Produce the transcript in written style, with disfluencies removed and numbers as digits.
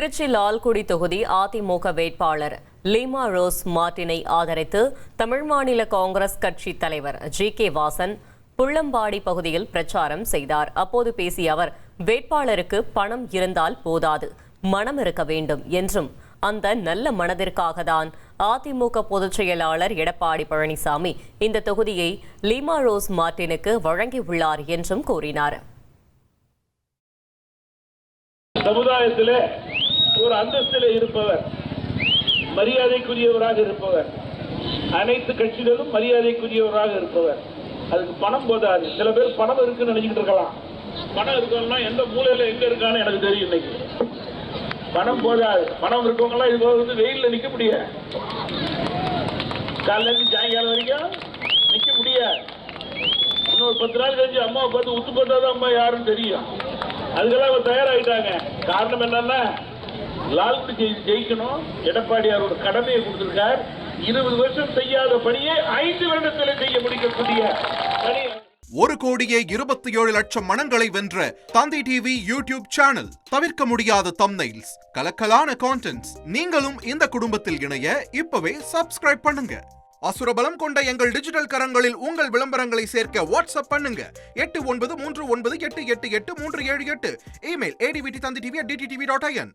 திருச்சி லால்குடி தொகுதி அதிமுக வேட்பாளர் Lima rose மார்டினை ஆதரித்து தமிழ் மாநில காங்கிரஸ் கட்சி தலைவர் ஜி.கே. வாசன் புள்ளம்பாடி பகுதியில் பிரச்சாரம் செய்தார். அப்போது பேசிய அவர், வேட்பாளருக்கு பணம் இருந்தால் போதாது, மனம் இருக்க வேண்டும் என்றும் அந்த நல்ல மனதிற்காக தான் அதிமுக பொதுச் செயலாளர் எடப்பாடி பழனிசாமி இந்த தொகுதியை லீமா ரோஸ் மார்டினுக்கு வழங்கியுள்ளார் என்றும் கூறினார். சமுதாயத்திலே ஒரு அந்தஸ்திலே இருப்பவர், மரியாதைக்குரியவராக இருப்பவர், அனைத்து கட்சிகளும் மரியாதைக்குரியவராக இருப்பவர். அதுக்கு பணம் போதாது. சில பேர் பணம் இருக்குன்னு நினைச்சிட்டு இருக்கலாம். பணம் இருக்கணும்னா எந்த மூலையில எங்க இருக்கான்னு எனக்கு தெரியும். இன்னைக்கு பணம் போதாது. பணம் இருக்கவங்க எல்லாம் இது வந்து வெயில்ல நிக்க முடியாது. காலைல இருந்து சாயங்காலம் வரைக்கும் நிக்க முடியாது. இன்னொரு 10 நாள் கழிச்சு அம்மாவை பார்த்து உத்து பார்த்தாதான் அம்மா யாருன்னு தெரியும். அதுக்கெல்லாம் அவர் தயாராகிட்டாங்க. காரணம் என்னன்னா, லால்குடி ஜெயிக்கணும். எடப்பாடி அவரோட கடமையை கொடுத்திருக்கார். 20 வருஷம் செய்யாத பணியை 5 வருடத்தில் செய்ய முடிக்கக்கூடிய பணி. 1,27,00,000 மனங்களை வென்ற தந்தி டிவி யூடியூப் சேனல். தவிர்க்க முடியாத தம்ப்நெயில்ஸ், கலக்கலான கான்டென்ட்ஸ். நீங்களும் இந்த குடும்பத்தில் இணைய இப்பவே சப்ஸ்கிரைப் பண்ணுங்க. அசுரபலம் கொண்ட எங்கள் டிஜிட்டல் கரங்களில் உங்கள் விளம்பரங்களை சேர்க்க வாட்ஸ்அப் பண்ணுங்க. 8939888378. Email advtthanditv@dttv.in.